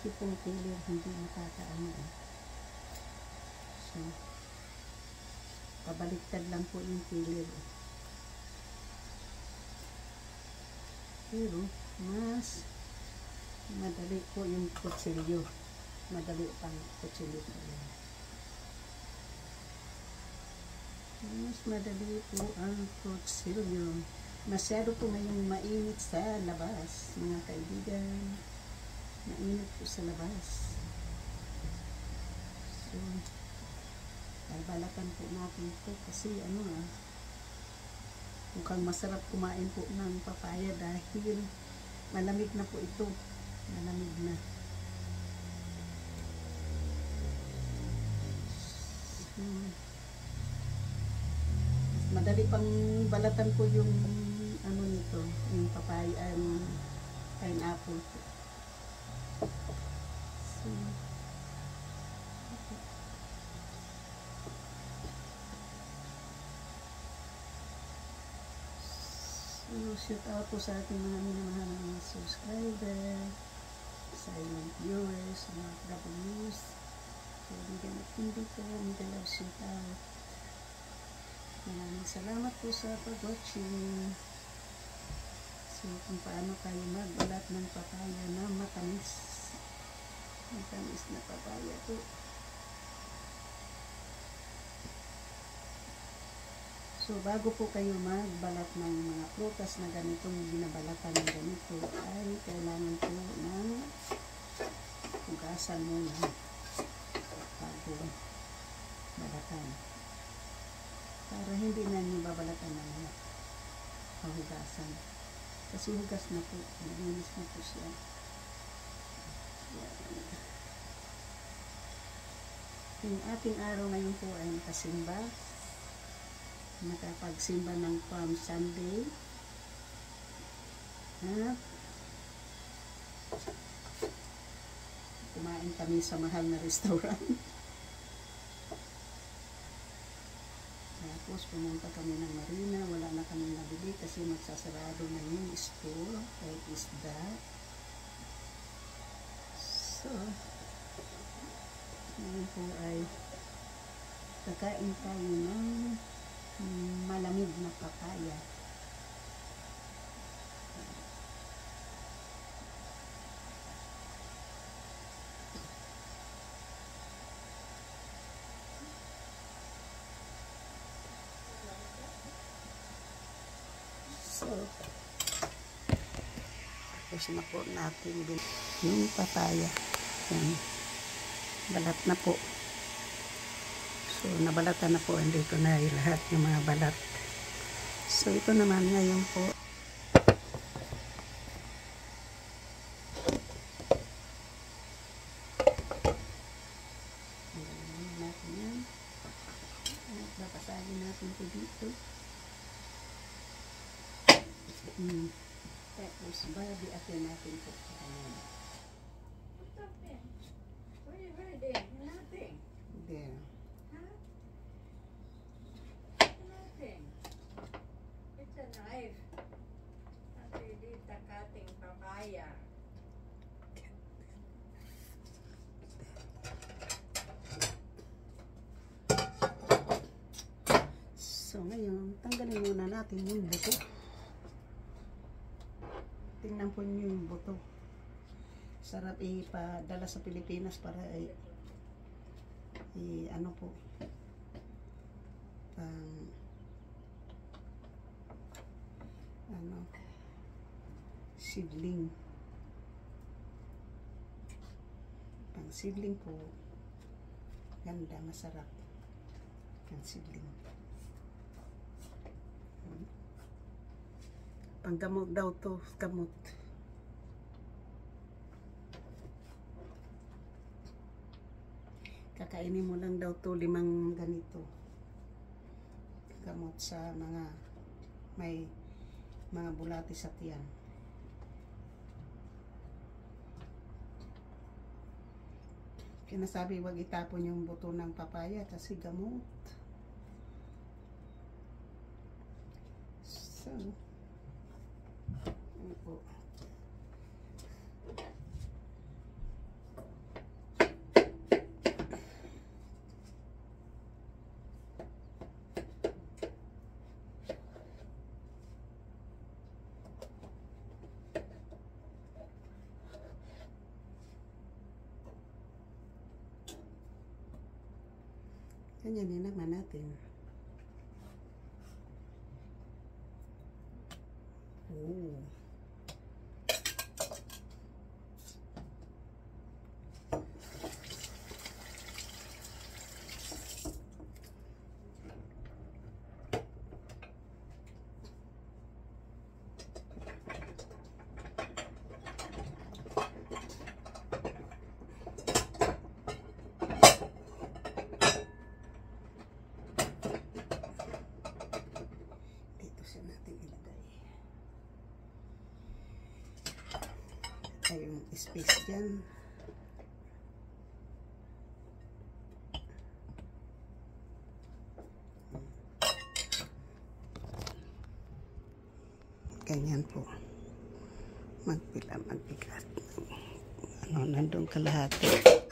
Kasi pong kilir hindi nakakaano. So, pabaliktad lang po yung kilir. Pero, mas madali po yung kutsilyo. Madali pang kutsilyo po yun. Mas madali po ang kutsilyo. Masyado po ngayong mainit sa labas, mga kaibigan. Mainit po sa labas. So, balbalakan po natin po kasi mukhang masarap kumain po ng papaya dahil malamig na po ito. Malamig na. So, madali pang balatan po yung nito, yung papaya, pineapple. So, shout out po sa ating mga minamahal na subscriber, silent viewers, mga W's. So, hindi ko love shout out. Maraming salamat po sa pag-watching. So, kung paano kayo magbalat ng papaya na matamis. Matamis na papaya po. So, bago po kayo magbalat ng mga prutas na ganitong binabalatan ng ganito, ay kailangan po ng hugasan muna bago balatan. Para hindi na nyo babalatan ng mga pahugasan. Kasi hugas na po. Nalinis na po siya. Yung ating araw ngayon po ay nakasimba. Nakapagsimba ng Palm Sunday. At kumain kami sa mahal na restaurant. Tapos pumunta kami ng marina, wala na kami nabili kasi magsasarado na yung store kahit isda. So, ngayon po ay kakain tayo ng malamig na papaya. So, tapos na po natin yung papaya. Yan. Balat na po. So, nabalatan na po. Andito na lahat yung mga balat. So, ito naman ngayon po. Ayan natin yan. At papasagin natin ito dito. Tapos, babi atin natin po. Ayan. What's up then? What are you hiding? Nothing. There. Huh? Nothing. It's a knife. After you did the cutting papaya. So, ngayon, tanggalin muna natin yung buto. Tingnan po nyo yung buto. Sarap ipadala sa Pilipinas para ano po, seedling. Pang seedling po, ganda, masarap. Pang seedling. Panggamot daw to, gamot. Kakainin mo lang daw to 5 ganito. Gamot sa mga may mga bulati sa tiyan. Kinasabi wag itapon yung buto ng papaya kasi gamot. So, ano po. Ganyanin naman natin. Oh. Natin ilagay yung space dyan. Ganyan po magbigat nandun kalahati.